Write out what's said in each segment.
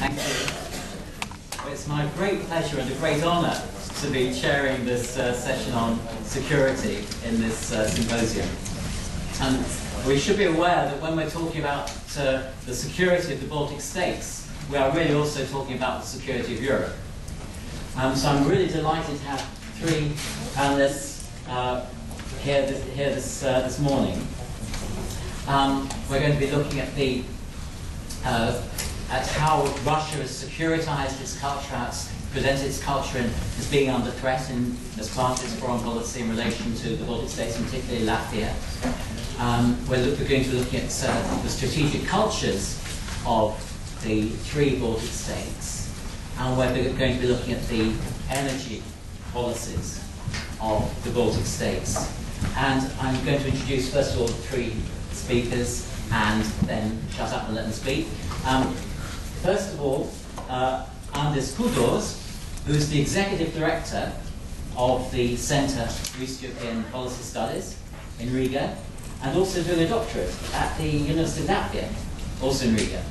Thank you. Well, it's my great pleasure and a great honour to be chairing this session on security in this symposium. And we should be aware that when we're talking about the security of the Baltic States, we are really also talking about the security of Europe. So I'm really delighted to have three panelists here this morning. We're going to be looking at how Russia has securitized its culture, has presented its culture as being under threat as part of its foreign policy in relation to the Baltic States, and particularly Latvia. We're going to be looking at the strategic cultures of the three Baltic states, and we're going to be looking at the energy policies of the Baltic states. And I'm going to introduce first of all the three speakers and then shut up and let them speak. First of all, Andris Kudors, who's the Executive Director of the Centre for East European Policy Studies in Riga, and also doing a doctorate at the University of Latvia, also in Riga.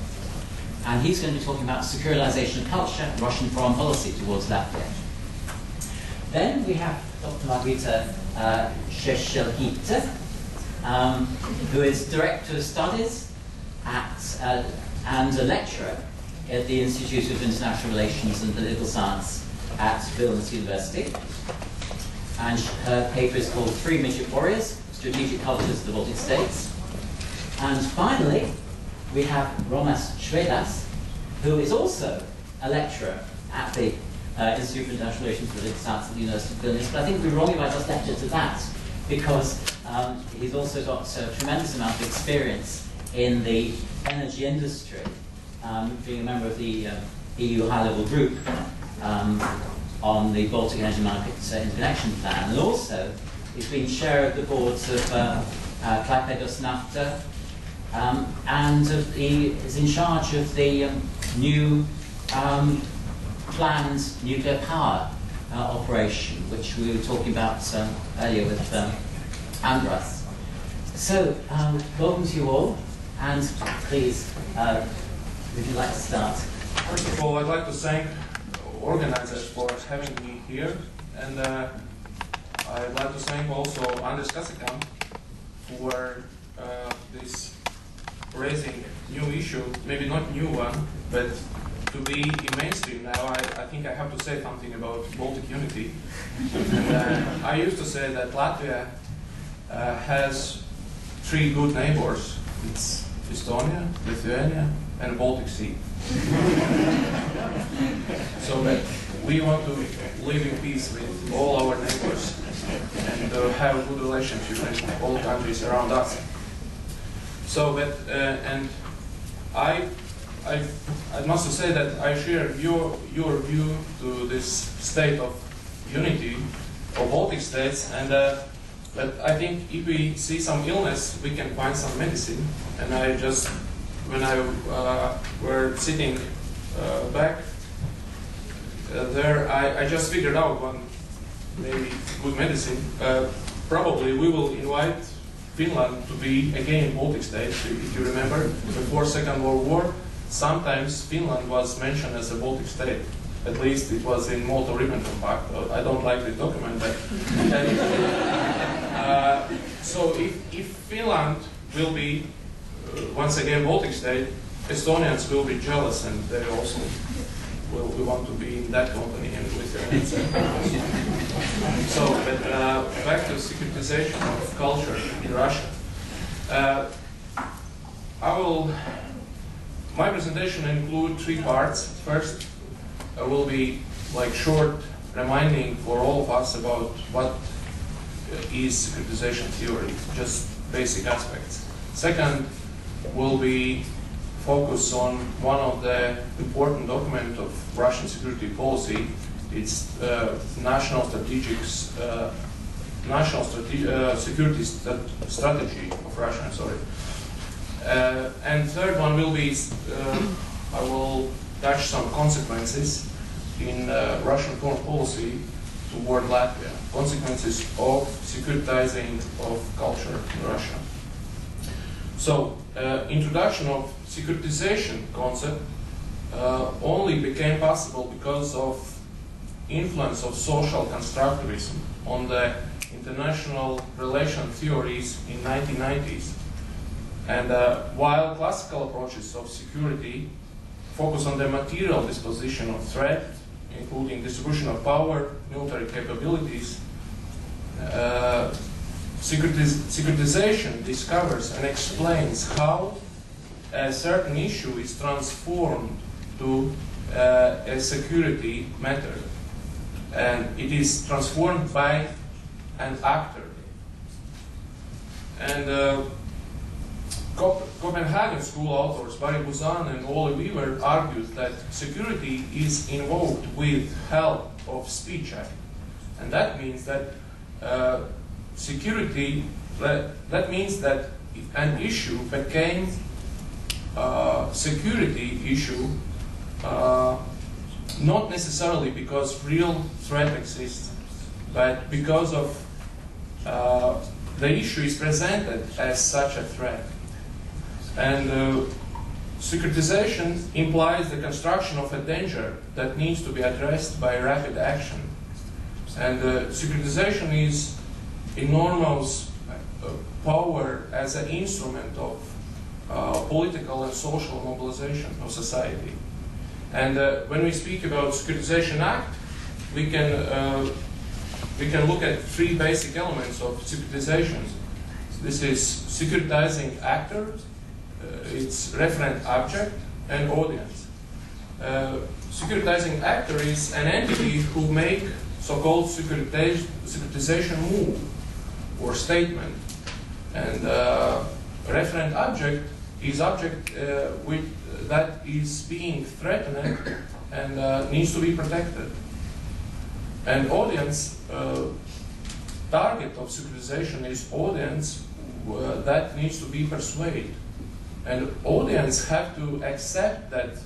And he's going to be talking about securitization of culture and Russian foreign policy towards Latvia. Then we have Dr. Margarita Šešelgyte, who is Director of Studies and a lecturer at the Institute of International Relations and Political Science at Vilnius University. And her paper is called Three Midget Warriors, Strategic Cultures of the Baltic States. And finally, we have Romas Švedas, who is also a lecturer at the Institute of International Relations and Political Science at the University of Vilnius. But I think we'd be wrong if I just left it to that, because he's also got a tremendous amount of experience in the energy industry, being a member of the EU high-level group on the Baltic Energy Market Interconnection Plan, and also he's been chair of the boards of Klaipėdos Nafta, and he is in charge of the new planned nuclear power operation, which we were talking about earlier with Andras. So, welcome to you all, and please, would you like to start? First of all, I'd like to thank organizers for having me here, and I'd like to thank also Andris Kasekam for this raising new issue, maybe not new one, but to be in mainstream now. I think I have to say something about Baltic unity. And, I used to say that Latvia has three good neighbors. It's Estonia, Lithuania, and the Baltic Sea. So that we want to live in peace with all our neighbors and have a good relationship with all countries around us. So that, and I must say that I share your view to this state of unity of Baltic states, and but I think if we see some illness, we can find some medicine. And I just, when I were sitting back there, I just figured out one maybe good medicine. Probably we will invite Finland to be again Baltic state. If you remember, before Second World War, sometimes Finland was mentioned as a Baltic state. At least it was in Molotov-Ribbentrop Pact. I don't like the document, but so if Finland will be once again Baltic state, Estonians will be jealous, and they also will want to be in that company and with their So, but back to securitization of culture in Russia. My presentation include three parts. First, will be like short reminding for all of us about what is securitization theory, just basic aspects. Second, will be focus on one of the important documents of Russian security policy. It's national security strategy of Russia. Sorry. And third one will be I will touch some consequences in Russian foreign policy toward Latvia. Consequences of securitizing of culture in Russia. So, introduction of securitization concept only became possible because of influence of social constructivism on the international relation theories in 1990s. And while classical approaches of security focus on the material disposition of threat, including distribution of power, military capabilities, securitization discovers and explains how a certain issue is transformed to a security matter. And it is transformed by an actor. And Copenhagen school authors Barry Buzan and Ole Weaver argued that security is invoked with help of speech act. And that means that that means that an issue became a security issue not necessarily because real threat exists, but because of the issue is presented as such a threat. And securitization implies the construction of a danger that needs to be addressed by rapid action. And securitization is enormous power as an instrument of political and social mobilization of society. And when we speak about Securitization Act, we can look at three basic elements of securitization. This is securitizing actor, its referent object, and audience. Securitizing actor is an entity who make so-called securitization move or statement, and referent object is object that is being threatened and needs to be protected. And audience, target of securitization is audience that needs to be persuaded. And audience have to accept that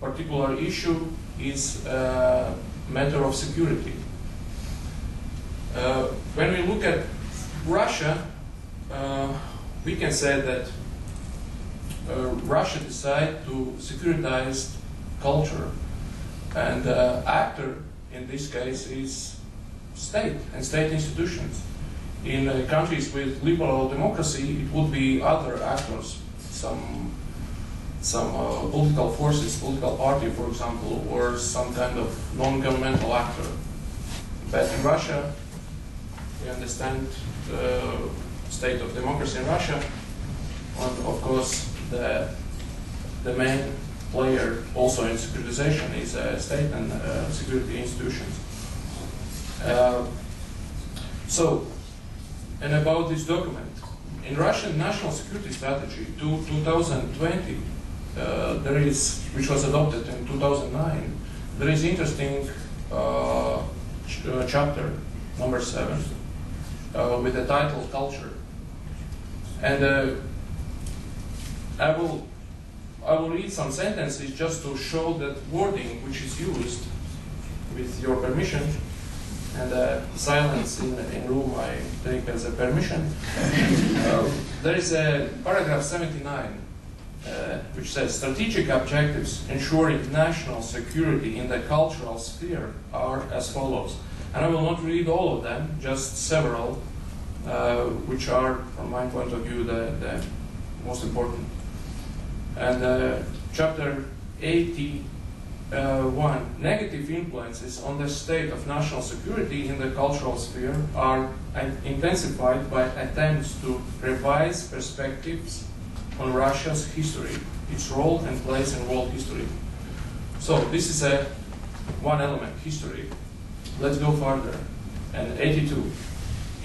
particular issue is a matter of security. When we look at Russia, we can say that Russia decided to securitize culture, and actor in this case is state and state institutions. In countries with liberal democracy, it would be other actors, some political forces, political party, for example, or some kind of non-governmental actor. But in Russia, we understand the state of democracy in Russia, and of course the main player also in securitization is state and security institutions. And about this document, in Russian National Security Strategy to 2020, which was adopted in 2009, there is interesting chapter number 7 with the title Culture. And I will read some sentences just to show that wording which is used, with your permission, and silence in room I take as a permission. There is a paragraph 79 which says strategic objectives ensuring national security in the cultural sphere are as follows. And I will not read all of them, just several, which are, from my point of view, the most important. And chapter 81, negative influences on the state of national security in the cultural sphere are intensified by attempts to revise perspectives on Russia's history, its role and place in world history. So this is one element, history. Let's go further. And 82.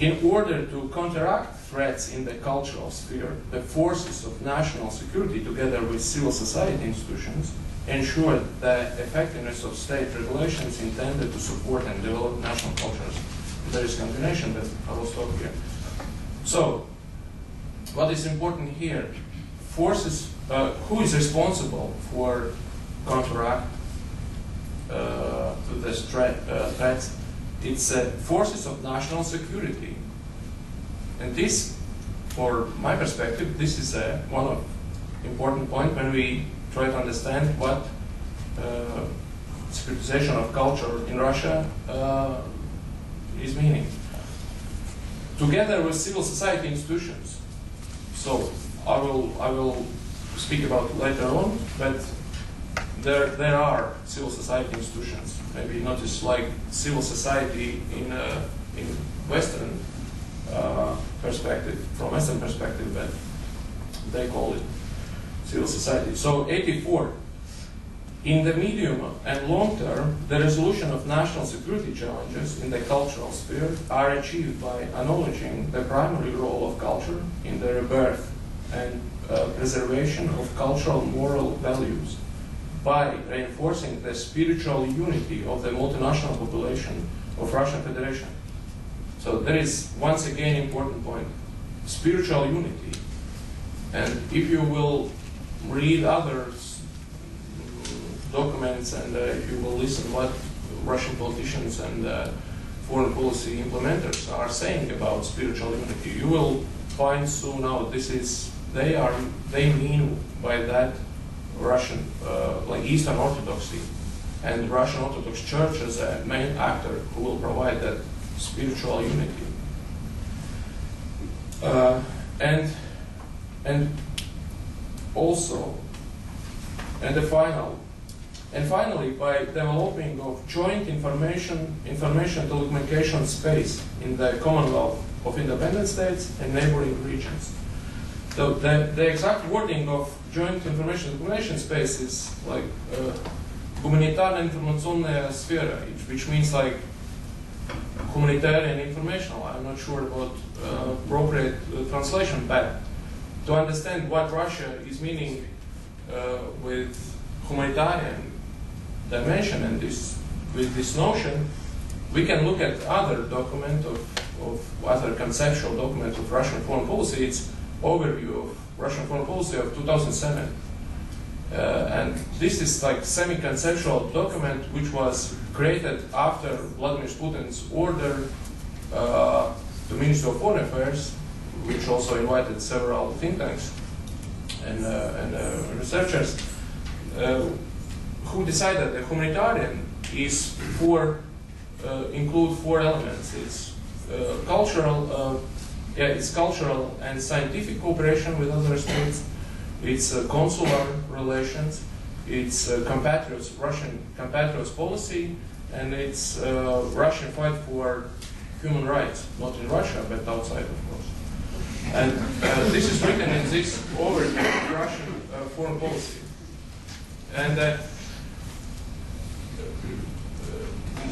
In order to counteract threats in the cultural sphere, the forces of national security, together with civil society institutions, ensure the effectiveness of state regulations intended to support and develop national cultures. There is continuation that I will stop here. So, what is important here? Forces, who is responsible for counteract the threats? It's forces of national security. And this, for my perspective, this is one of important point when we try to understand what securitization of culture in Russia is meaning. Together with civil society institutions. So I will speak about later on, but there are civil society institutions. Maybe not just like civil society in Western perspective, from Western perspective, but they call it civil society. So 84. In the medium and long term, the resolution of national security challenges in the cultural sphere are achieved by acknowledging the primary role of culture in the rebirth and preservation of cultural moral values, by reinforcing the spiritual unity of the multinational population of Russian Federation. So there is once again important point, spiritual unity. And if you will read other documents and if you will listen what Russian politicians and foreign policy implementers are saying about spiritual unity, you will find soon out they mean by that Russian like Eastern Orthodoxy and Russian Orthodox Church as a main actor who will provide that spiritual unity. And also, and finally, by developing of joint information telecommunication space in the Commonwealth of Independent States and neighboring regions. So the exact wording of joint information telecommunication space is like гуманитарная информационная сфера, which means like humanitarian informational. I'm not sure about appropriate translation, but to understand what Russia is meaning with humanitarian dimension and with this notion, we can look at other document of other conceptual document of Russian foreign policy. It's overview of Russian foreign policy of 2007. And this is like semi-conceptual document which was created after Vladimir Putin's order to Ministry of Foreign Affairs, which also invited several think tanks and researchers, who decided that humanitarian is include four elements. It's cultural and scientific cooperation with other states. It's consular relations. It's Russian compatriots policy, and it's Russian fight for human rights, not in Russia but outside, of course. And this is written in this overview of Russian foreign policy. And a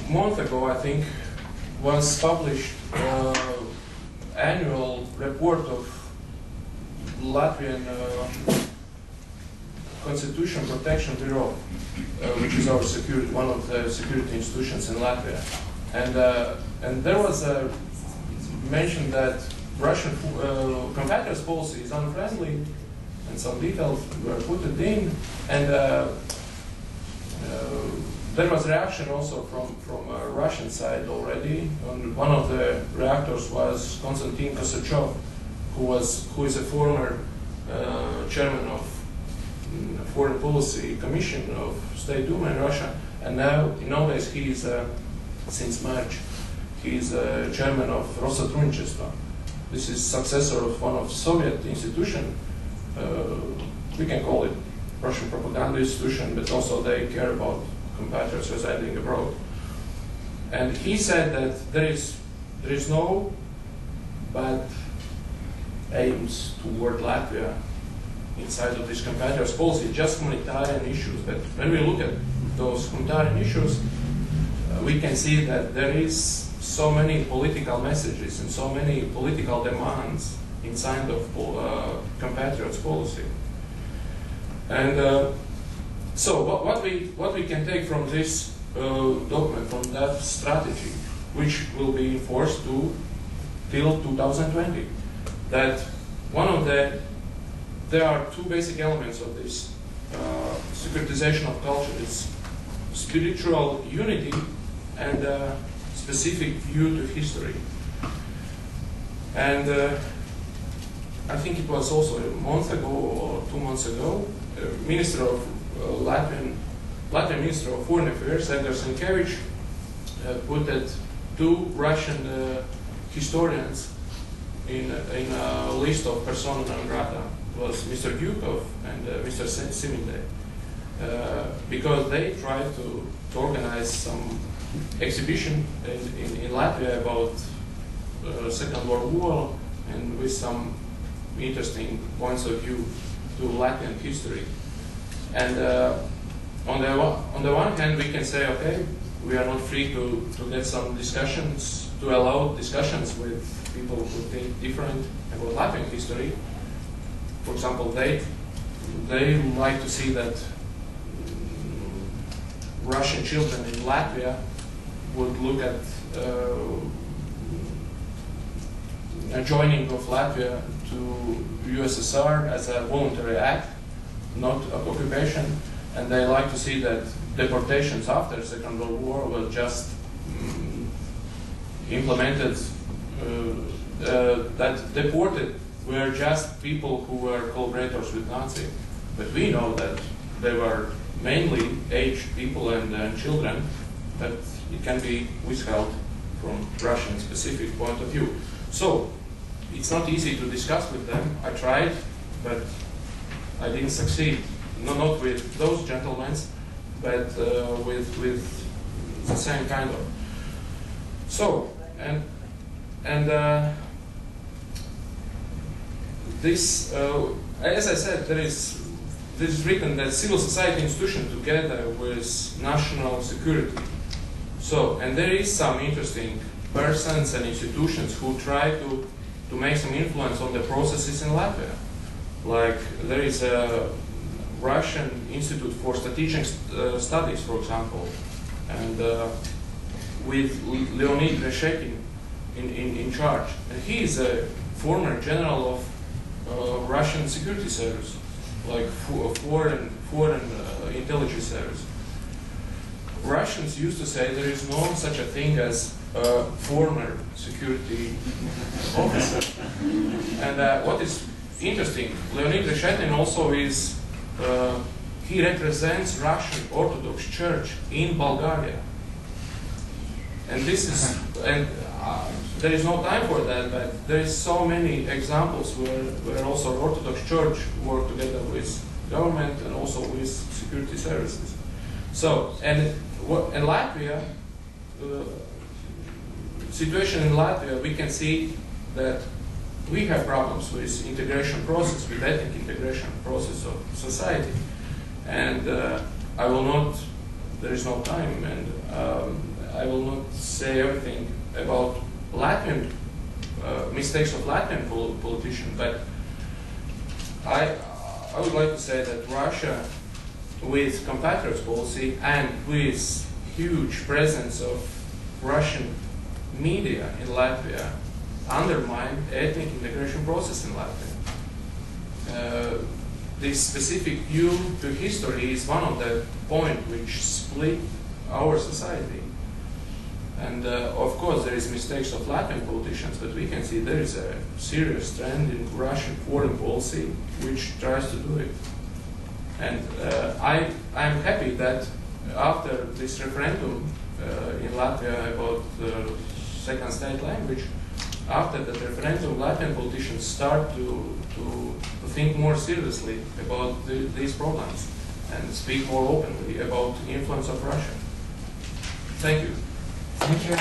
month ago, I think, was published annual report of Latvian Constitution Protection Bureau, which is our one of the security institutions in Latvia. And there was mentioned that Russian compatriots policy is unfriendly, and some details were put in, and there was reaction also from Russian side already. And one of the reactors was Konstantin Kosachev, who is a former chairman of Foreign Policy Commission of State Duma in Russia, and nowadays he is since March he is chairman of Rosatrunchestvo. This is successor of one of Soviet institution. We can call it Russian propaganda institution, but also they care about compatriots residing abroad. And he said that there is no bad aims toward Latvia inside of this compatriots policy, just humanitarian issues. But when we look at those humanitarian issues, we can see that there is so many political messages and so many political demands inside of compatriots policy. And so what we can take from this document, from that strategy, which will be enforced till 2020, that there are two basic elements of this securitization of culture. It's spiritual unity and specific view to history. And I think it was also a month ago or 2 months ago, Minister of Latvian Latvian Minister of Foreign Affairs, Edgars Rinkevičs, put two Russian historians in a list of persona non grata. It was Mr. Gyukov and Mr. Siminde, because they tried to organize some exhibition in Latvia about Second World War and with some interesting points of view to Latvian history. And on the one hand, we can say, okay, we are not free to get some discussions, to allow discussions with people who think different about Latvian history. For example, they like to see that Russian children in Latvia would look at a joining of Latvia to USSR as a voluntary act, not occupation, and they like to see that deportations after the Second World War were just implemented, that deported were just people who were collaborators with Nazi. But we know that they were mainly aged people and children, that it can be withheld from Russian specific point of view. So it's not easy to discuss with them. I tried, but I didn't succeed. No, not with those gentlemen, but with the same kind of. So and this, as I said, this is written that civil society institution together with national security. So, and there is some interesting persons and institutions who try to make some influence on the processes in Latvia. Like there is a Russian Institute for Strategic Studies, for example, and with Leonid Reshekin in charge. And he is a former general of Russian security service, like foreign intelligence service. Russians used to say there is no such a thing as a former security officer. And what is interesting, Leonid Reshetin also is, he represents Russian Orthodox Church in Bulgaria. And this is, and there is no time for that, but there is so many examples where also Orthodox Church work together with government and also with security services. So, and in Latvia, situation in Latvia, we can see that we have problems with integration process, with ethnic integration process of society. And I will not, there is no time, and I will not say everything about Latvian mistakes of Latvian politicians, but I would like to say that Russia, with compatriots policy and with huge presence of Russian media in Latvia, undermine ethnic integration process in Latvia. This specific view to history is one of the points which split our society. And of course there is mistakes of Latvian politicians, but we can see there is a serious trend in Russian foreign policy which tries to do it. And I am happy that after this referendum in Latvia about the second state language, after that referendum, Latvian politicians start to think more seriously about these problems and speak more openly about the influence of Russia. Thank you. Thank you.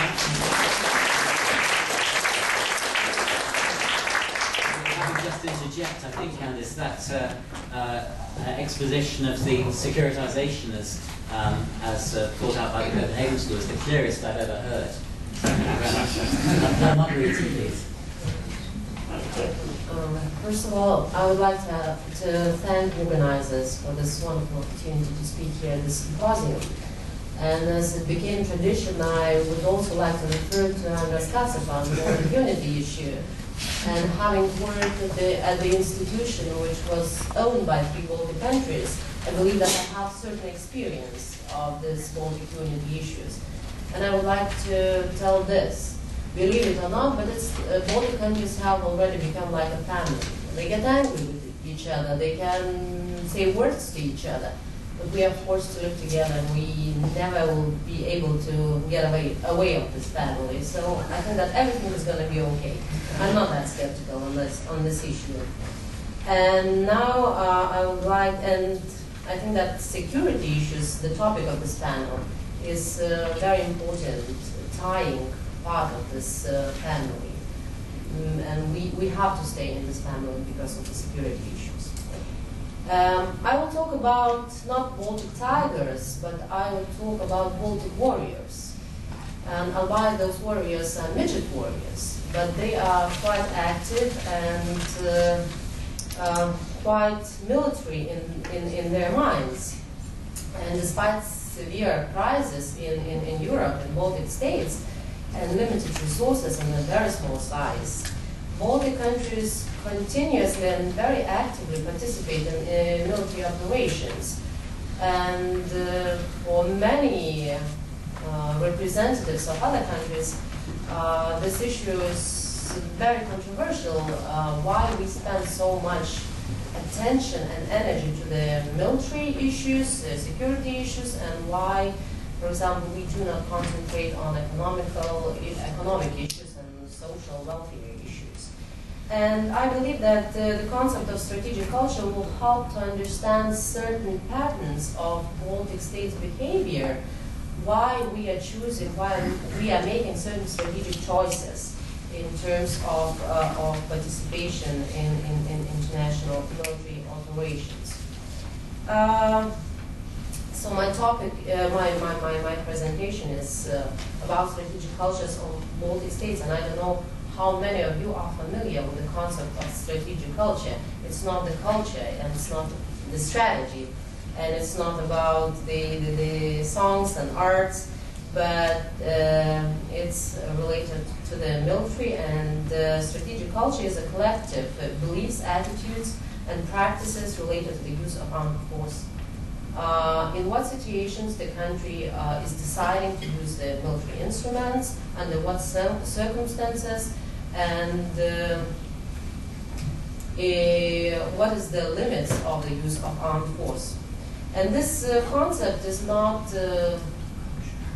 I would just interject, I think, Candice, that exposition of the securitization as thought out by the Copenhagen School is the clearest I've ever heard. Margarita, please. First of all, I would like to thank organizers for this wonderful opportunity to speak here at this symposium. And as it became tradition, I would also like to refer to Andras Katsafan on the unity issue. And having worked at the institution which was owned by 3 Baltic countries, I believe that I have certain experience of these Baltic unity issues. And I would like to tell this. Believe it or not, but Baltic countries have already become like a family. They get angry with each other. They can say words to each other. but we are forced to live together, and we never will be able to get away of this family. So I think that everything is going to be okay. I'm not that skeptical on this issue. And now I would like, and I think that security issues, the topic of this panel, is a very important tying part of this family. And we have to stay in this family because of the security issues. I will talk about not Baltic Tigers, but I will talk about Baltic warriors. And albeit those warriors are midget warriors, but they are quite active and quite military in their minds. And despite severe crisis in Europe and Baltic States and limited resources and a very small size, Baltic countries continuously and very actively participate in military operations. And for many representatives of other countries, this issue is very controversial, why we spend so much attention and energy to the military issues, security issues, and why, for example, we do not concentrate on economic issues and social welfare issues. And I believe that the concept of strategic culture will help to understand certain patterns of Baltic States behavior, why we are choosing, why we are making certain strategic choices in terms of participation in international military operations. So my topic, my presentation is about strategic cultures of Baltic States, and I don't know how many of you are familiar with the concept of strategic culture. It's not the culture, and it's not the strategy, and it's not about the songs and arts, but it's related to the military, and strategic culture is a collective beliefs, attitudes, and practices related to the use of armed force. In what situations the country is deciding to use the military instruments, under what circumstances, and what is the limits of the use of armed force. And this concept is not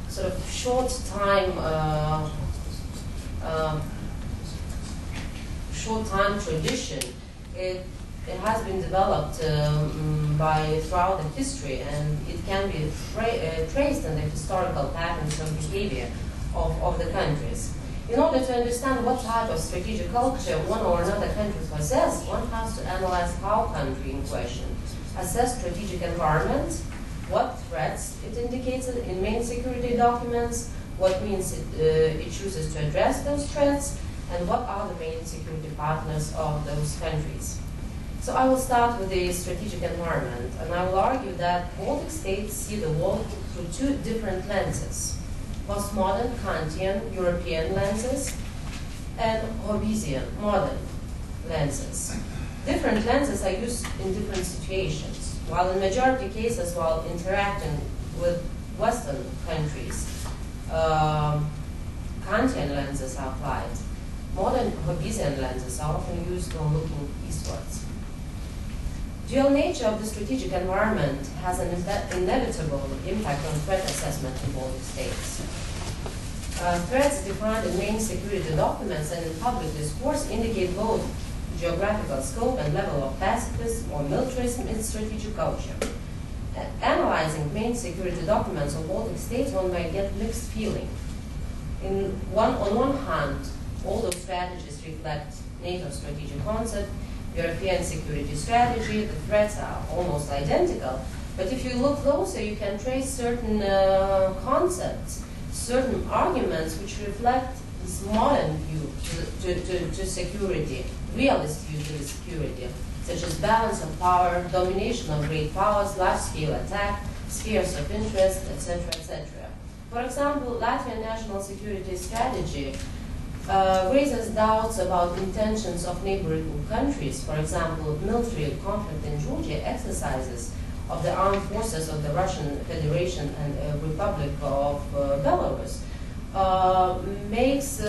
sort of short time tradition. It has been developed throughout the history, and it can be traced in the historical patterns of behavior of the countries. In order to understand what type of strategic culture one or another country possesses, one has to analyze how country in question assess strategic environment, what threats it indicates in main security documents, what means it chooses to address those threats, and what are the main security partners of those countries. So I will start with the strategic environment, and I will argue that Baltic states see the world through two different lenses: postmodern, Kantian, European lenses, and Hobbesian, modern lenses. Different lenses are used in different situations. While in majority cases, while interacting with Western countries, Kantian lenses are applied. Modern Hobbesian lenses are often used when looking eastwards. Dual nature of the strategic environment has an inevitable impact on threat assessment in Baltic states. Threats defined in main security documents and in public discourse indicate both geographical scope and level of pacifism or militarism in strategic culture. Analyzing main security documents of Baltic states, one might get mixed feeling. On one hand, all those strategies reflect NATO strategic concept, European security strategy, the threats are almost identical, but if you look closer, you can trace certain concepts, certain arguments which reflect this modern view to security, realist view to security, such as balance of power, domination of great powers, large-scale attack, spheres of interest, etc., etc. For example, Latvian national security strategy raises doubts about intentions of neighboring countries. For example, military conflict in Georgia, exercises of the armed forces of the Russian Federation and Republic of Belarus makes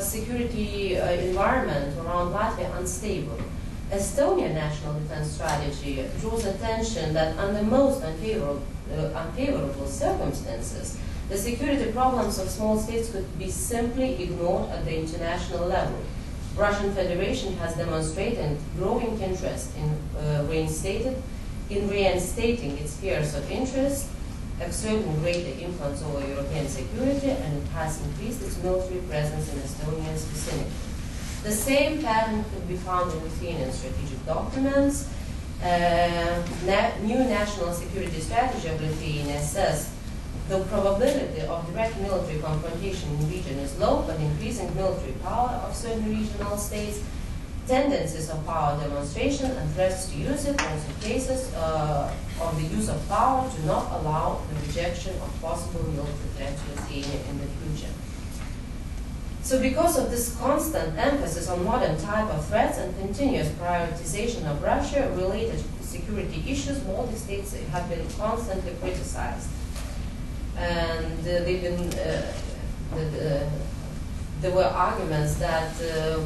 security environment around Latvia unstable. Estonian national defense strategy draws attention that under most unfavorable circumstances, the security problems of small states could be simply ignored at the international level. Russian Federation has demonstrated growing interest in reinstating its spheres of interest, exerting greater influence over European security, and it has increased its military presence in Estonia's vicinity. The same pattern could be found in Lithuanian strategic documents. New national security strategy of Lithuania says the probability of direct military confrontation in the region is low, but increasing military power of certain regional states, tendencies of power demonstration, and threats to use it, also cases of the use of power do not allow the rejection of possible military threat to Lithuania in the future. So because of this constant emphasis on modern type of threats and continuous prioritization of Russia-related security issues, Baltic states have been constantly criticized. And they've been, there were arguments that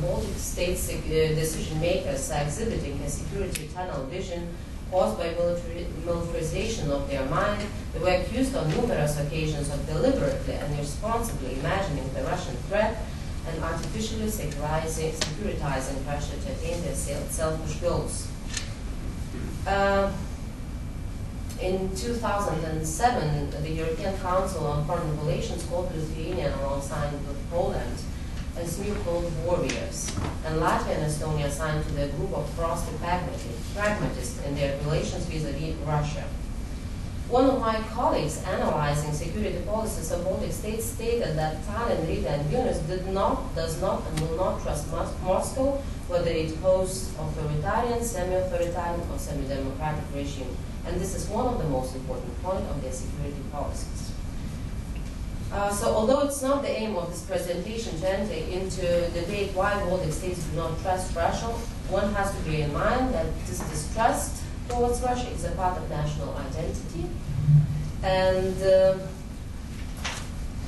Baltic states decision makers are exhibiting a security tunnel vision caused by militarization of their mind. They were accused on numerous occasions of deliberately and irresponsibly imagining the Russian threat and artificially securitizing Russia to attain their selfish goals. In 2007, the European Council on Foreign Relations called Lithuania alongside with Poland as new Cold Warriors, and Latvia and Estonia signed to the group of frosty pragmatists in their relations vis-à-vis Russia. One of my colleagues analyzing security policies of Baltic states stated that Tallinn, Riga, and Vilnius does not, and will not trust Moscow, whether it hosts authoritarian, semi-authoritarian, or semi-democratic regime. And this is one of the most important points of their security policies. So although it's not the aim of this presentation to enter into debate why Baltic states do not trust Russia, one has to bear in mind that this distrust towards Russia is a part of national identity, and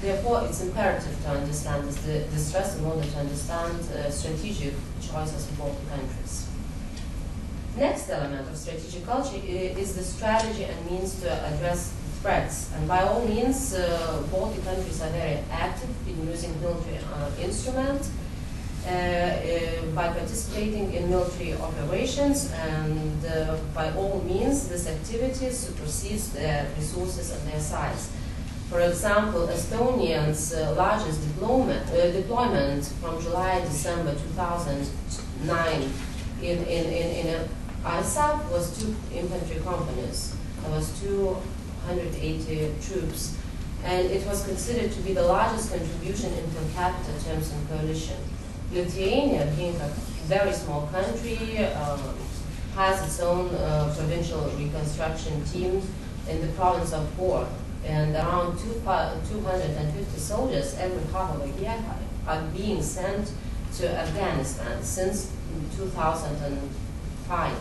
therefore it's imperative to understand this distrust in order to understand strategic choices of both countries. Next element of strategic culture is the strategy and means to address threats. And by all means, Baltic countries are very active in using military instruments by participating in military operations, and by all means, this activity supersedes their resources and their size. For example, Estonians' largest deployment from July-December 2009 in ISAF was 2 infantry companies. There was 280 troops, and it was considered to be the largest contribution in per capita terms in coalition. Lithuania, being a very small country, has its own provincial reconstruction team in the province of Bor, and around 250 soldiers every half of a year are being sent to Afghanistan since 2005.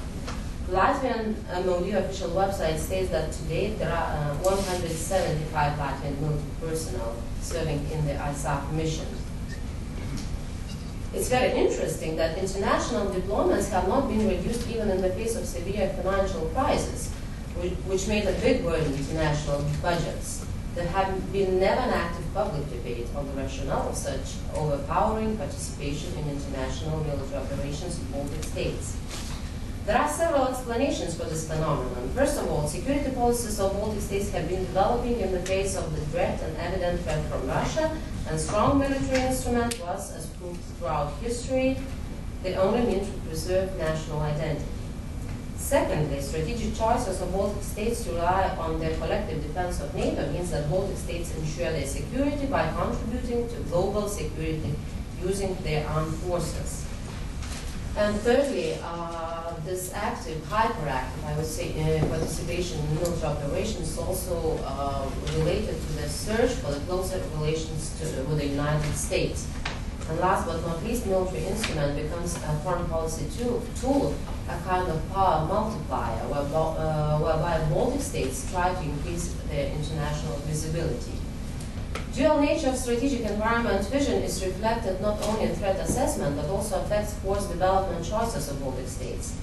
Latvian MOD official website states that to date there are 175 Latvian military personnel serving in the ISAF mission. It's very interesting that international deployments have not been reduced even in the face of severe financial crisis, which made a big burden to national budgets. There have been never an active public debate on the rationale of such overpowering participation in international military operations in Baltic states. There are several explanations for this phenomenon. First of all, security policies of Baltic states have been developing in the face of the direct and evident threat from Russia, and strong military instrument was, as proved throughout history, the only means to preserve national identity. Secondly, strategic choices of Baltic states to rely on their collective defense of NATO means that Baltic states ensure their security by contributing to global security using their armed forces. And thirdly, this active, hyperactive, I would say, participation in military operations is also related to the search for the closer relations with the United States. And last but not least, military instrument becomes a foreign policy tool, a kind of power multiplier, whereby Baltic states try to increase their international visibility. Dual nature of strategic environment vision is reflected not only in threat assessment, but also affects force development choices of Baltic states.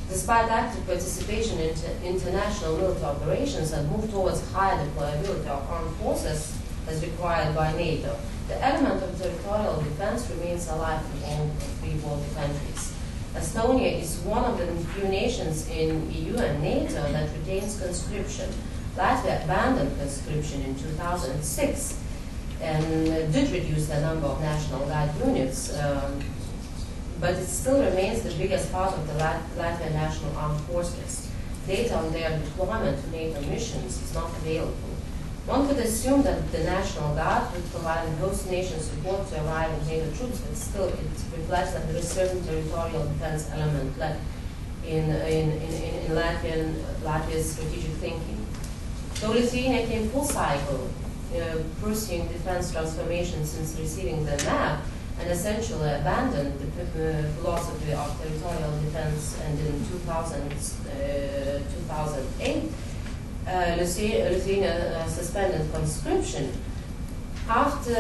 Despite active participation in international military operations and move towards higher deployability of armed forces as required by NATO, the element of territorial defense remains alive in all three Baltic countries. Estonia is one of the few nations in EU and NATO that retains conscription. Latvia abandoned conscription in 2006 and did reduce the number of National Guard units, but it still remains the biggest part of the Latvian National Armed Forces. Data on their deployment to NATO missions is not available. One could assume that the National Guard would provide host nation support to arriving NATO troops, but still it reflects that there is certain territorial defense element left in Latvia's strategic thinking. So Lithuania came full cycle, pursuing defense transformation since receiving the map, and essentially abandoned the philosophy of territorial defense, and in 2008, Lithuania suspended conscription. After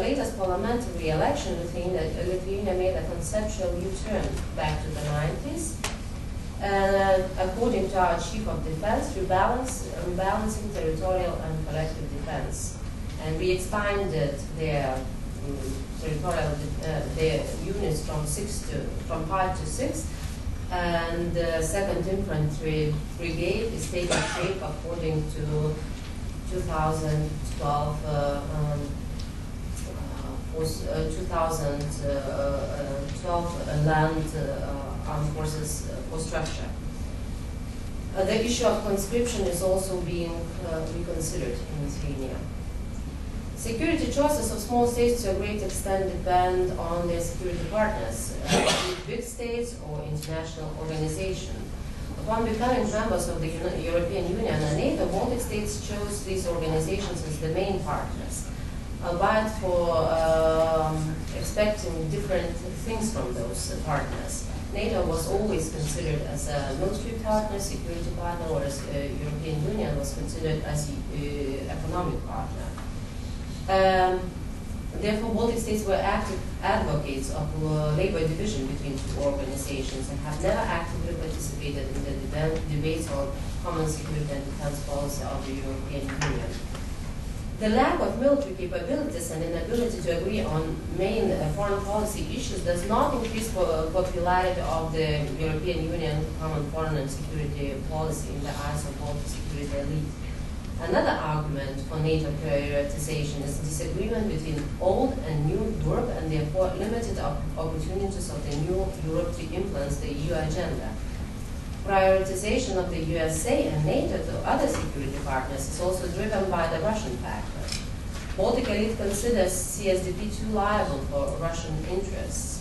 latest parliamentary election, Lithuania made a conceptual U-turn back to the 90s. And according to our Chief of Defense, rebalancing territorial and collective defense. And we expanded their territorial their units from 5 to 6. And the 2nd Infantry Brigade is taking shape according to 2012 land armed forces for structure. The issue of conscription is also being reconsidered in Lithuania. Security choices of small states to a great extent depend on their security partners, big states or international organizations. Upon becoming members of the European Union and NATO, Baltic states chose these organizations as the main partners, albeit for expecting different things from those partners. NATO was always considered as a military partner, security partner, whereas European Union was considered as an economic partner. Therefore, Baltic states were active advocates of labor division between two organizations and have never actively participated in the debates on common security and defense policy of the European Union. The lack of military capabilities and inability to agree on main foreign policy issues does not increase popularity of the European Union common foreign and security policy in the eyes of Baltic security elite. Another argument for NATO prioritization is disagreement between old and new Europe and therefore limited opportunities of the new Europe to influence the EU agenda. Prioritization of the USA and NATO to other security partners is also driven by the Russian factor. Baltic elite considers CSDP too liable for Russian interests.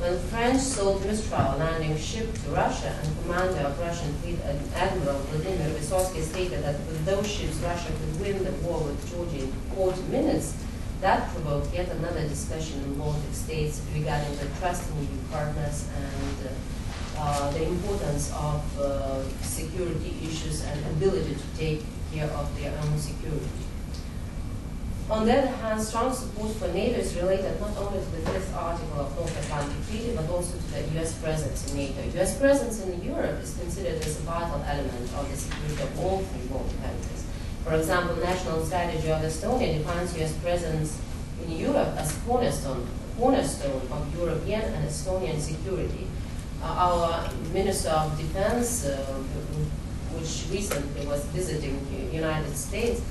When French sold Mistral landing ship to Russia and commander of Russian fleet Admiral Vladimir Vysotsky stated that with those ships Russia could win the war with Georgia in 40 minutes, that provoked yet another discussion in Baltic states regarding the trust in EU partners and the importance of security issues and ability to take care of their own security. On the other hand, strong support for NATO is related not only to the 5th article of North Atlantic Treaty, but also to the US presence in NATO. US presence in Europe is considered as a vital element of the security of all three Baltic countries. For example, the national strategy of Estonia defines US presence in Europe as cornerstone of European and Estonian security. Our Minister of Defense, which recently was visiting the United States,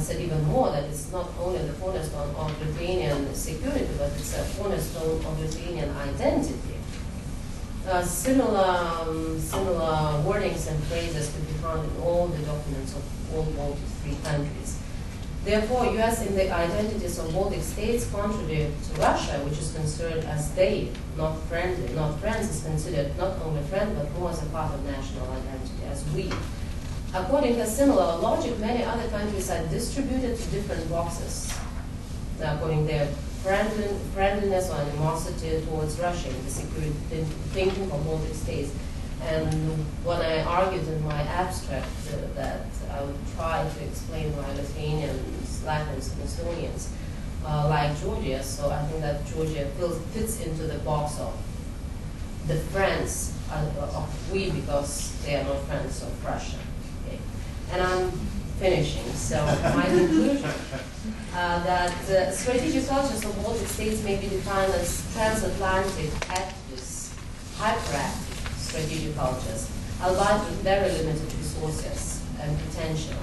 said even more that it's not only the cornerstone of Lithuanian security, but it's a cornerstone of Lithuanian identity. Similar wordings and phrases could be found in all the documents of all Baltic three countries. Therefore, US in the identities of Baltic states, contrary to Russia, which is considered as they, not friendly, not friends, is considered not only friend, but more as a part of national identity, as we. According to similar logic, many other countries are distributed to different boxes, according to their friendliness or animosity towards Russia in the security thinking of Baltic states. And when I argued in my abstract that I would try to explain why Lithuanians Latvians and Estonians, like Georgia. So I think that Georgia fits into the box of the friends of we, because they are not friends of Russia. Okay. And I'm finishing. So my conclusion that strategic cultures of Baltic states may be defined as transatlantic activists, hyperactive strategic cultures, albeit with very limited resources and potential.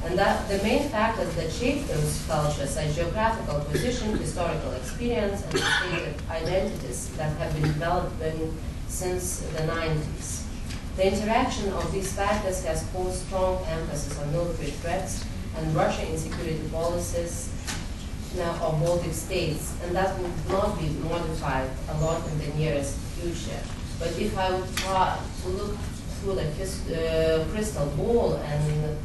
And that the main factors that shape those cultures are geographical position, historical experience, and distinctive identities that have been developing since the 90s. The interaction of these factors has caused strong emphasis on military threats and Russian insecurity policies of Baltic states, and that would not be modified a lot in the nearest future. But if I would try to look through the crystal ball and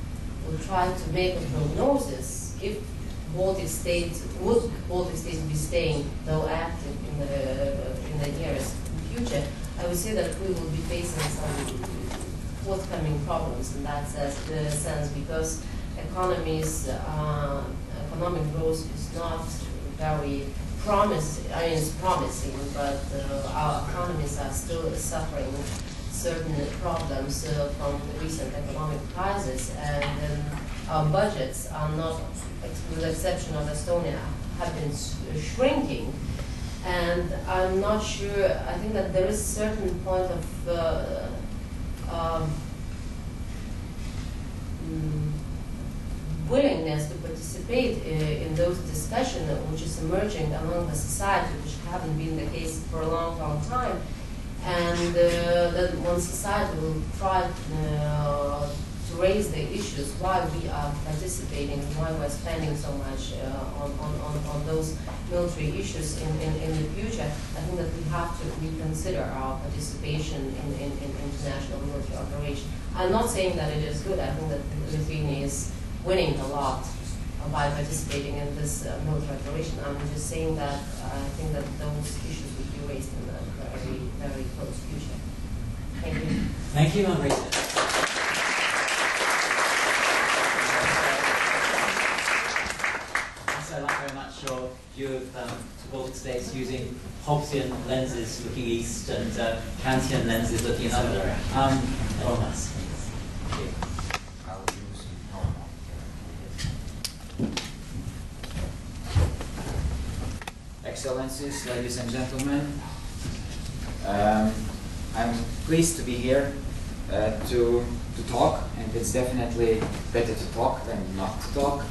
would try to make a prognosis, if Baltic states be staying though active in the nearest future, I would say that we will be facing some forthcoming problems in that sense, because economic growth is not very promising. I mean, it's promising, but our economies are still suffering certain problems from the recent economic crisis, and our budgets are not, with the exception of Estonia, have been shrinking. And I'm not sure, I think that there is a certain point of willingness to participate in those discussions, which is emerging among the society, which haven't been the case for a long, long time. And that one society will try to raise the issues why we are participating, why we're spending so much on those military issues in the future. I think that we have to reconsider our participation in international military operation. I'm not saying that it is good. I think that Lithuania is winning a lot by participating in this military operation. I'm just saying that I think that those issues will be raised in the very, very close future. Thank you. Thank you, Margarita. I like very much your view of the Baltic states using Hobbesian lenses looking east and Kantian lenses looking other. On us. Excellencies, ladies and gentlemen, I'm pleased to be here to talk, and it's definitely better to talk than not to talk,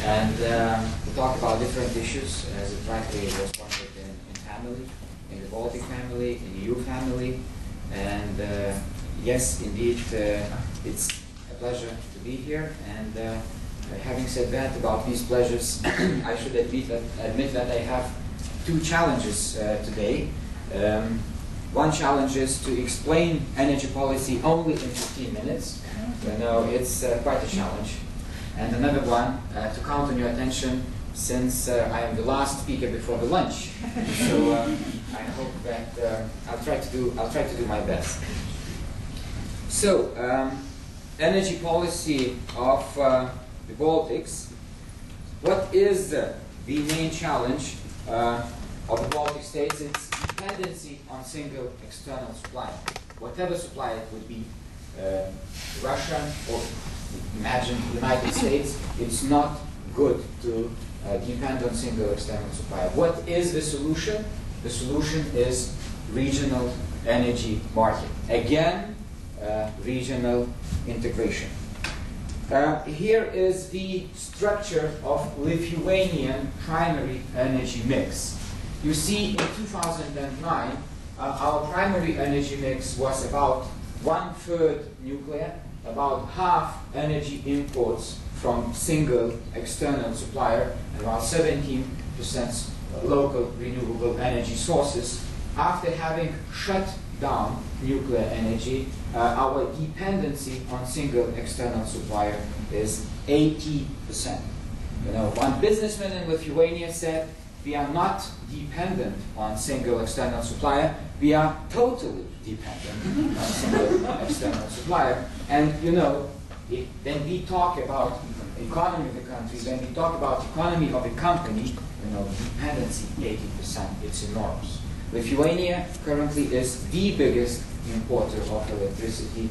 and to talk about different issues, as it rightly was pointed in family, in the Baltic family, in the EU family, and yes, indeed, it's a pleasure to be here, and having said that about these pleasures, I should admit that I have two challenges today. One challenge is to explain energy policy only in 15 minutes. You know, it's quite a challenge. And another one, to count on your attention, since I am the last speaker before the lunch. So I hope that I'll try to do my best. So, energy policy of the Baltics. What is the main challenge of the Baltic states? It's dependency on single external supply. Whatever supply it would be, Russia or imagine the United States, it's not good to depend on single external supply. What is the solution? The solution is regional energy market. Again, regional integration. Here is the structure of Lithuanian primary energy mix. You see, in 2009, our primary energy mix was about 1/3 nuclear, about half energy imports from single external supplier, and about 17% local renewable energy sources. After having shut down nuclear energy, our dependency on single external supplier is 80%. You know, one businessman in Lithuania said, we are not dependent on single external supplier, we are totally dependent on single external supplier. And you know, when we talk about economy of the country, when we talk about economy of a company, dependency 80%, it's enormous. Lithuania currently is the biggest importer of electricity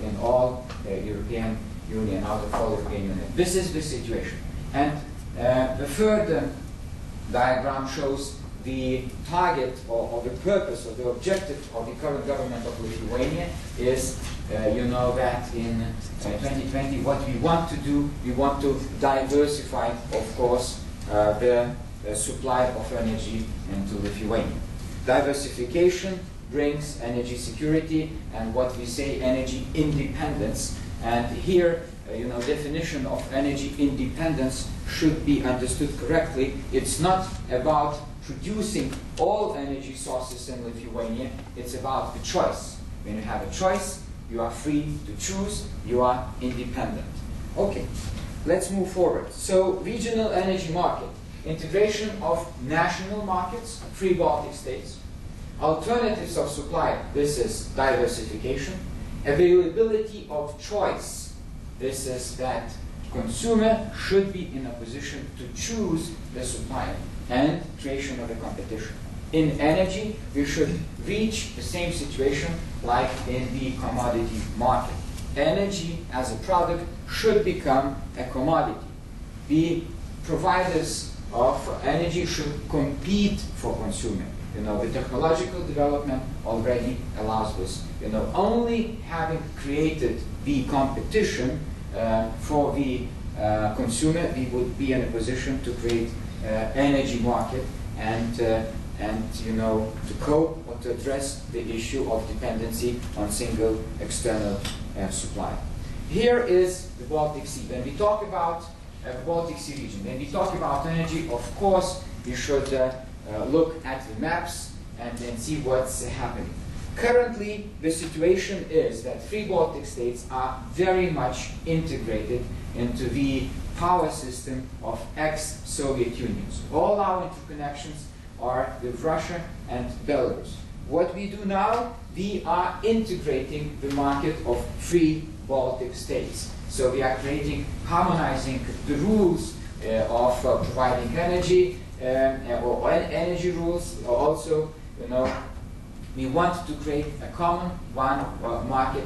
in all European Union, out of all European Union. This is the situation. And the third diagram shows the target or the purpose or the objective of the current government of Lithuania is, that in 2020 what we want to do, we want to diversify, of course, the supply of energy into Lithuania. Diversification brings energy security and what we say energy independence. And here, definition of energy independence should be understood correctly. It's not about producing all energy sources in Lithuania. It's about the choice. When you have a choice, you are free to choose. You are independent. Okay, let's move forward. So, regional energy market. Integration of national markets, 3 Baltic states. Alternatives of supply, this is diversification. Availability of choice, this is that consumer should be in a position to choose the supplier, and creation of a competition. In energy, we should reach the same situation like in the commodity market. Energy as a product should become a commodity. The providers of energy should compete for consumer. The technological development already allows this. Only having created the competition for the consumer, we would be in a position to create energy market and to cope or to address the issue of dependency on single external supply. Here is the Baltic Sea. When we talk about the Baltic Sea region, when we talk about energy, of course, we should look at the maps and then see what's happening. Currently, the situation is that 3 Baltic states are very much integrated into the power system of ex-Soviet Unions. All our interconnections are with Russia and Belarus. What we do now, we are integrating the market of 3 Baltic states. So we are harmonizing the rules of providing energy, or energy rules. Also, we want to create a common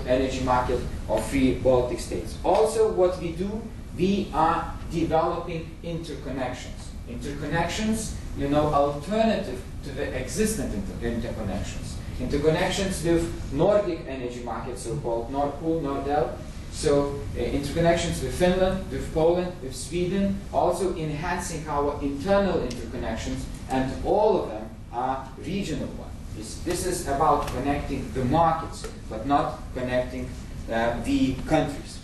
energy market of 3 Baltic states. Also, what we do, we are developing interconnections. Interconnections, alternative to the existing interconnections. Interconnections with Nordic energy markets, so-called Nord Pool, Nordel. So interconnections with Finland, with Poland, with Sweden, also enhancing our internal interconnections, and all of them are regional ones. This is about connecting the markets, but not connecting the countries.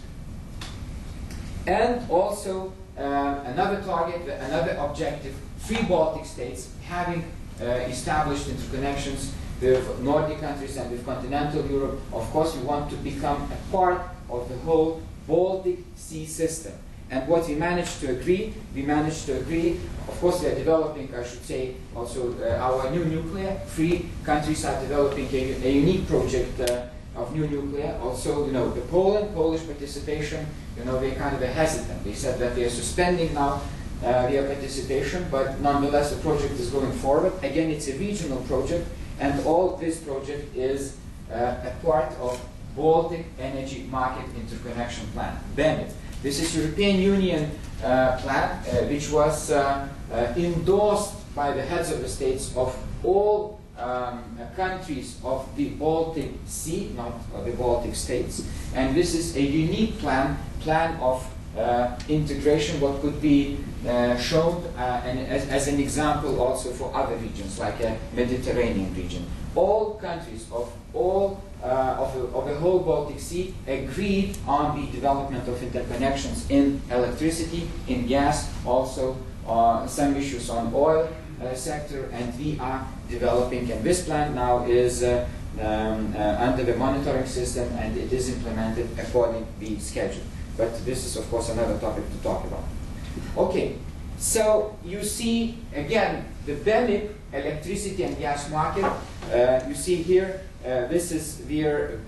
And also another target, another objective, 3 Baltic states having established interconnections with Nordic countries and with continental Europe. Of course, we want to become a part of the whole Baltic Sea system. And what we managed to agree, of course we are developing, I should say, also our new nuclear. 3 countries are developing a unique project of new nuclear. Also, the Polish participation, they're kind of hesitant. They said that they are suspending now their participation, but nonetheless the project is going forward. Again, it's a regional project, and all this project is a part of Baltic Energy Market Interconnection Plan, BEMIT. This is European Union plan, which was endorsed by the heads of the states of all countries of the Baltic Sea, not the Baltic states. And this is a unique plan of integration, what could be shown as an example also for other regions, like a Mediterranean region. All countries of the whole Baltic Sea agreed on the development of interconnections in electricity, in gas, also some issues on oil sector, and we are developing, and this plan now is under the monitoring system, and it is implemented according to the schedule. But this is, of course, another topic to talk about. Okay, so you see, again, the BEMIP, electricity and gas market. You see here, this is where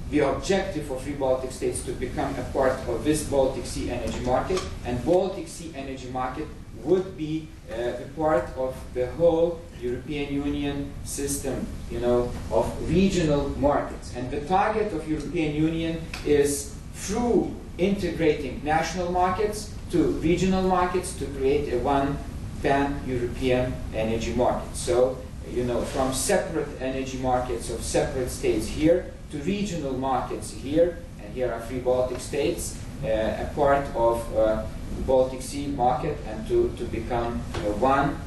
the objective of three Baltic states to become a part of this Baltic Sea energy market, and Baltic Sea energy market would be a part of the whole European Union system, you know, of regional markets. And the target of European Union is through integrating national markets to regional markets to create a one pan-European energy market. So, you know, from separate energy markets of separate states here to regional markets here, and here are three Baltic states, a part of Baltic Sea market, and to become one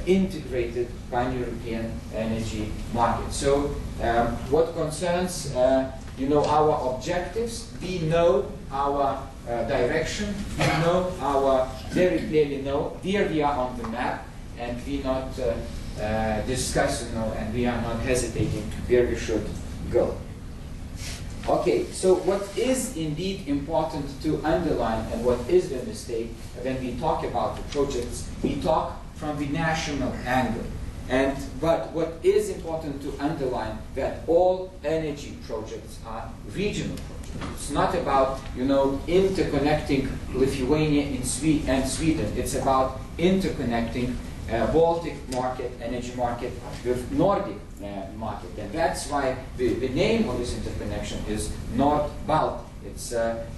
integrated pan-European energy market. So what concerns you know, our objectives, we know our direction, we know our, very clearly know where we are on the map, and we not discuss, you know, and we are not hesitating where we should go. Okay, so what is indeed important to underline, and what is the mistake when we talk about the projects, we talk from the national angle. But what is important to underline, that all energy projects are regional projects. It's not about, you know, interconnecting Lithuania and Sweden. It's about interconnecting Baltic market, energy market with Nordic market. And that's why the name of this interconnection is Nord-Balt. It's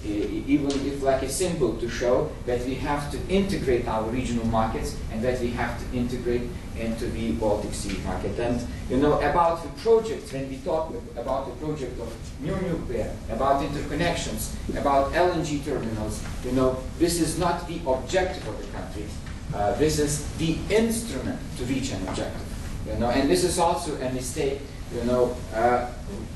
even if like a symbol to show that we have to integrate our regional markets and that we have to integrate into the Baltic Sea market. And you know, about the projects, when we talk about the project of new nuclear, about interconnections, about LNG terminals, you know, this is not the objective of the country. This is the instrument to reach an objective. You know, and this is also a mistake, you know,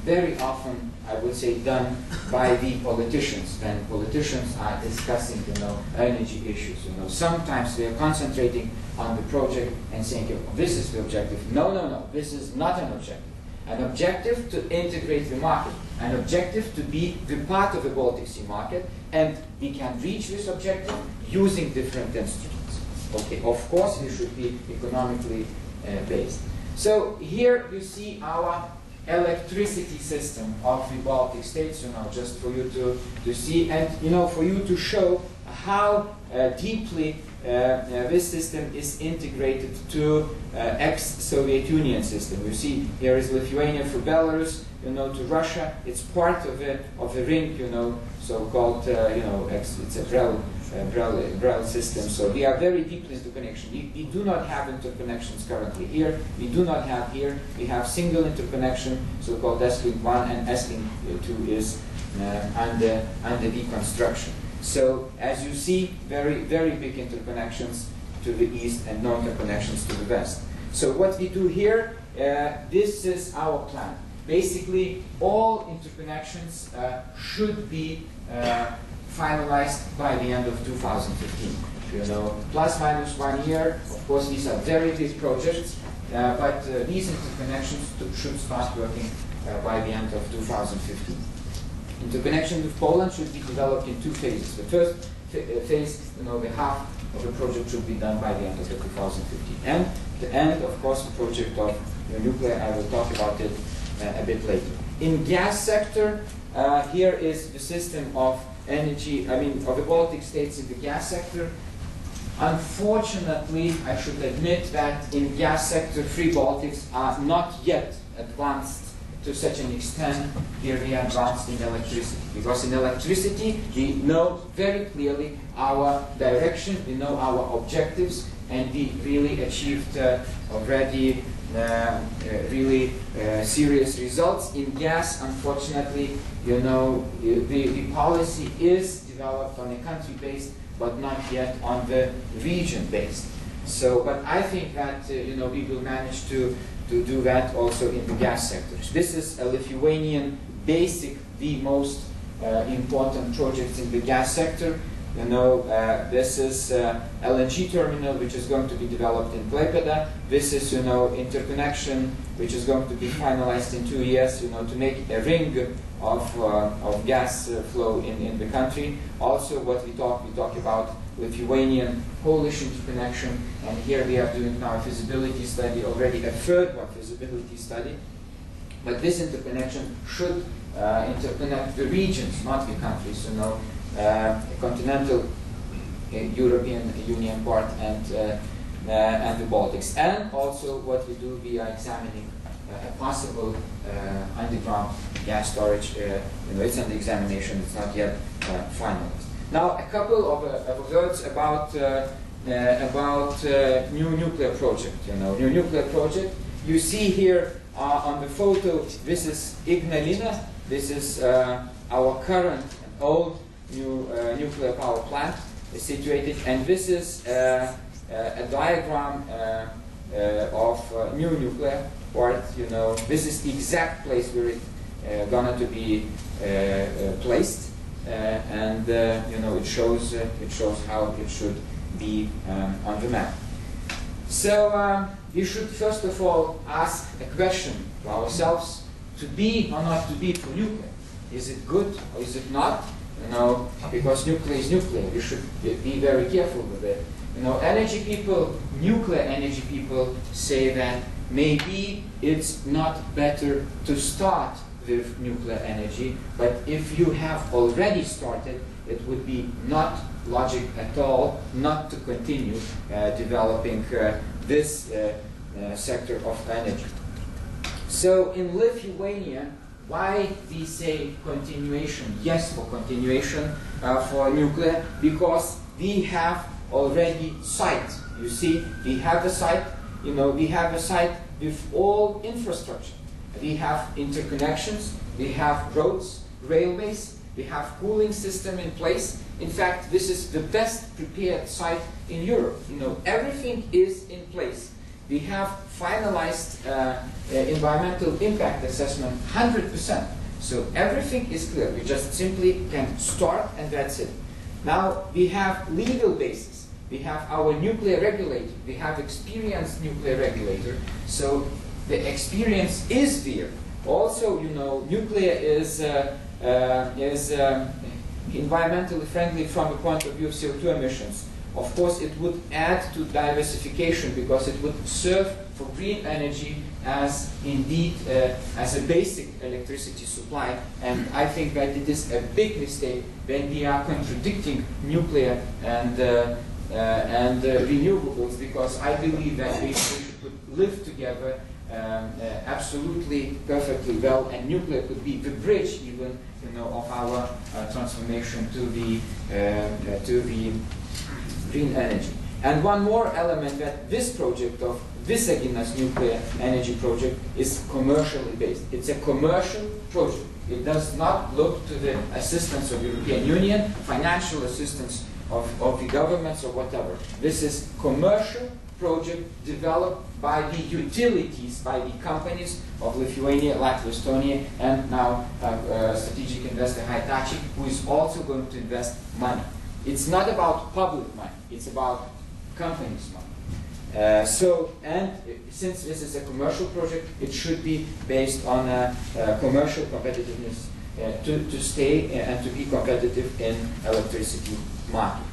very often, I would say, done by the politicians when politicians are discussing, you know, energy issues. You know, sometimes they are concentrating on the project and saying, oh, this is the objective. No, no, no, this is not an objective. An objective to integrate the market, an objective to be the part of the Baltic Sea market, and we can reach this objective using different instruments. Okay, of course, it should be economically based. So here you see our electricity system of the Baltic states, you know, just for you to see, and you know, for you to show how deeply this system is integrated to ex-Soviet Union system. You see, here is Lithuania for Belarus, you know, to Russia. It's part of the ring, you know, so-called, you know, it's a Brel system. So we are very deeply into connection. We do not have interconnections currently here. We do not have here. We have single interconnection, so-called S-Link 1, and S-Link 2 is under the construction. So as you see, very, very big interconnections to the east and no interconnections to the west. So what we do here, this is our plan. Basically, all interconnections should be finalized by the end of 2015. You know, plus minus 1 year. Of course, these are very big projects, but these interconnections should start working by the end of 2015. Interconnection with Poland should be developed in 2 phases. The first phase, you know, the half of the project should be done by the end of 2015. And the end, of course, the project of nuclear, I will talk about it a bit later. In gas sector, here is the system of energy, I mean, of the Baltic states in the gas sector. Unfortunately, I should admit that in gas sector, 3 Baltics are not yet advanced to such an extent where we are advanced in electricity. Because in electricity, we know very clearly our direction, we know our objectives, and we really achieved already really serious results. In gas, unfortunately, you know, the policy is developed on a country-based, but not yet on the region-based. So, but I think that you know, we will manage to do that also in the gas sectors. This is a Lithuanian basic, the most important projects in the gas sector. You know, this is LNG terminal, which is going to be developed in Klaipėda. This is, you know, interconnection, which is going to be finalized in 2 years, you know, to make a ring of gas flow in the country. Also, what we talk about Lithuanian Polish interconnection, and here we are doing now a feasibility study, already a third one feasibility study. But this interconnection should interconnect the regions, not the countries, you know, continental European Union part and the Baltics. And also what we do, we are examining a possible underground gas storage. You know, it's under examination, it's not yet finalized. Now, a couple of words about new nuclear project. You know, new nuclear project. You see here on the photo, this is Ignalina. This is our current and old nuclear power plant situated, and this is a diagram of new nuclear part. You know, this is the exact place where it's going to be placed, and you know, it shows how it should be on the map. So we should first of all ask a question to ourselves: to be or not to be for nuclear? Is it good or is it not? You know, because nuclear is nuclear. You should be very careful with it. You know, energy people, nuclear energy people say that maybe it's not better to start with nuclear energy, but if you have already started, it would be not logic at all not to continue developing this sector of energy. So in Lithuania, why we say continuation? Yes, for continuation for nuclear, because we have already site. You see, we have a site. You know, we have a site with all infrastructure. We have interconnections. We have roads, railways. We have cooling system in place. In fact, this is the best prepared site in Europe. You know, everything is in place. We have finalized environmental impact assessment 100%. So everything is clear. We just simply can start and that's it. Now we have legal basis. We have our nuclear regulator. We have experienced nuclear regulator. So the experience is there. Also, you know, nuclear is environmentally friendly from the point of view of CO2 emissions. Of course, it would add to diversification because it would serve for green energy as indeed as a basic electricity supply. And I think that it is a big mistake when we are contradicting nuclear and renewables, because I believe that we should live together absolutely perfectly well, and nuclear could be the bridge even, you know, of our transformation to the green energy. And one more element, that this project of Visaginas nuclear energy project is commercially based. It's a commercial project. It does not look to the assistance of the European Union, financial assistance of the governments or whatever. This is commercial project developed by the utilities, by the companies of Lithuania, Latvia, Estonia, and now strategic investor Hitachi, who is also going to invest money. It's not about public money, it's about companies' money. Since this is a commercial project, it should be based on commercial competitiveness to stay and to be competitive in electricity market.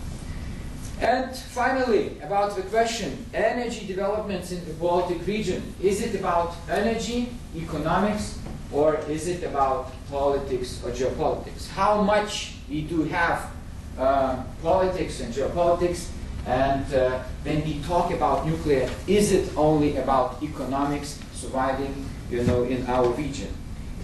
And finally, about the question, energy developments in the Baltic region. Is it about energy, economics, or is it about politics or geopolitics? How much we do have politics and geopolitics, and when we talk about nuclear, is it only about economics surviving, you know, in our region?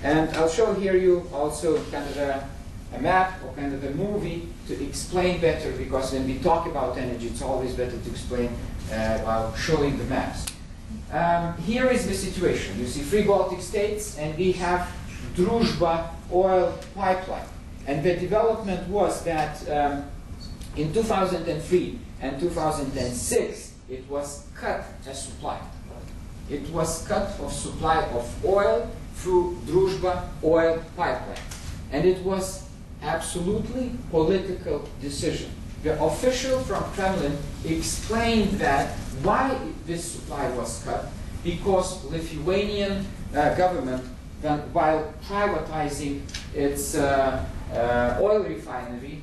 And I'll show here you also kind of a map or kind of a movie to explain better, because when we talk about energy, it's always better to explain while showing the maps. Here is the situation. You see 3 Baltic states, and we have Druzhba oil pipeline. And the development was that in 2003 and 2006, it was cut a supply. It was cut of supply of oil through Druzhba oil pipeline. And it was absolutely political decision. The official from Kremlin explained that why this supply was cut, because Lithuanian government, while privatizing its oil refinery,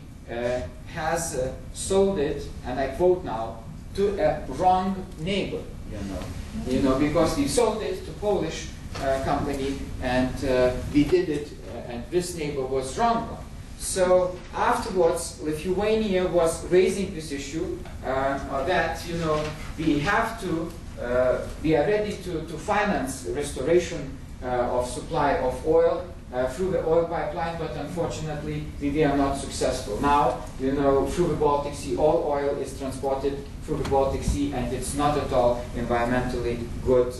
has sold it, and I quote now, to a wrong neighbor, because we sold it to Polish company, and we did it and this neighbor was stronger. So afterwards, Lithuania was raising this issue that, you know, we have to, we are ready to finance the restoration of supply of oil through the oil pipeline, but unfortunately we are not successful. Now, you know, through the Baltic Sea, all oil is transported through the Baltic Sea, and it's not at all environmentally good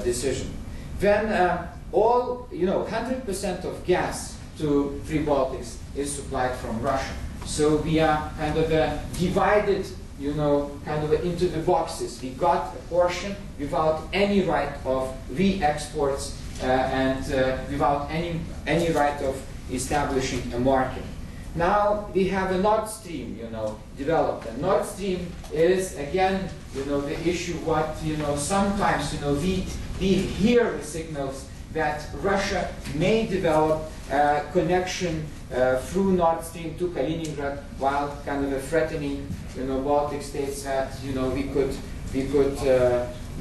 decision. Then all, you know, 100% of gas to three Baltics is supplied from Russia. So we are kind of divided, you know, kind of into the boxes. We got a portion without any right of re-exports and without any right of establishing a market. Now we have a Nord Stream, you know, developed. And Nord Stream is again, you know, the issue what, you know, sometimes, you know, we hear the signals that Russia may develop a connection through Nord Stream to Kaliningrad, while kind of threatening, you know, Baltic states that, you know, we could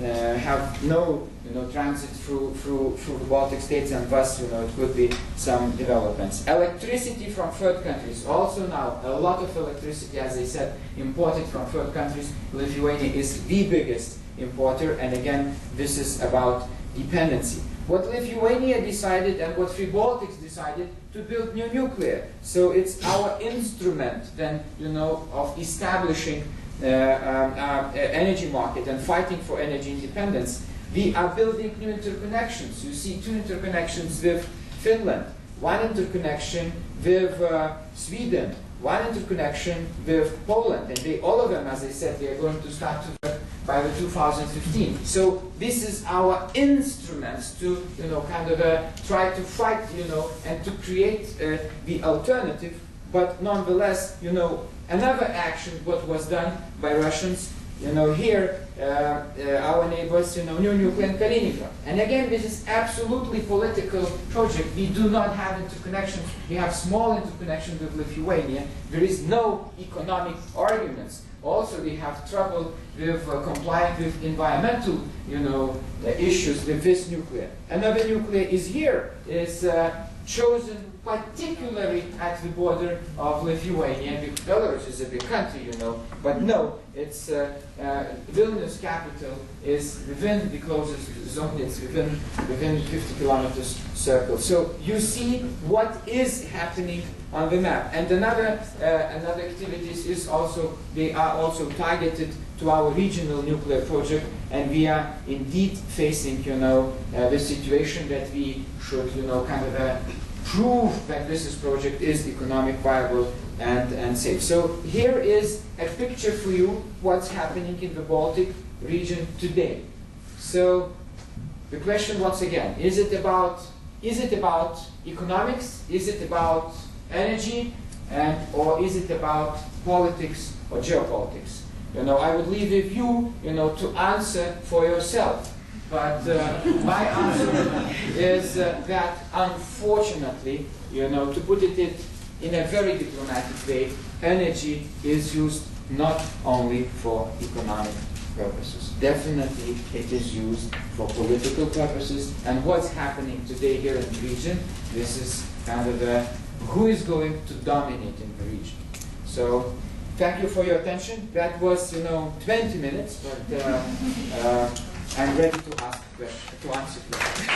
have no, you know, transit through the Baltic states, and thus, you know, it could be some developments. Electricity from third countries, also now a lot of electricity, as I said, imported from third countries. Lithuania is the biggest importer, and again, this is about dependency. What Lithuania decided and what three Baltics decided to build new nuclear. So it's our instrument then, you know, of establishing energy market and fighting for energy independence. We are building new interconnections. You see two interconnections with Finland, one interconnection with Sweden, one interconnection with Poland, and they, all of them, as I said, they are going to start to by the 2015. So this is our instruments to, you know, kind of try to fight, you know, and to create the alternative. But nonetheless, you know, another action what was done by Russians, you know, here our neighbors, you know, new nuclear in Kaliningrad. And again, this is absolutely political project. We do not have interconnection. We have small interconnection with Lithuania. There is no economic arguments. Also, we have trouble with complying with environmental, you know, issues with this nuclear. Another nuclear is here, is chosen particularly at the border of Lithuania. Belarus is a big country, you know, but no, it's Vilnius capital is within the closest zone. It's within 50 kilometers circle. So you see what is happening on the map. And another activities is also, they are also targeted to our regional nuclear project, and we are indeed facing, you know, the situation that we should, you know, kind of prove that this project is economic, viable, and safe. So here is a picture for you what's happening in the Baltic region today. So the question once again, is it about economics? Is it about energy? Or is it about politics or geopolitics? You know, I would leave with you, you know, to answer for yourself. But my answer is that unfortunately, you know, to put it in a very diplomatic way, energy is used not only for economic purposes. Definitely it is used for political purposes. And what's happening today here in the region, this is kind of who is going to dominate in the region. So thank you for your attention. That was, you know, 20 minutes, but I'm ready to answer questions.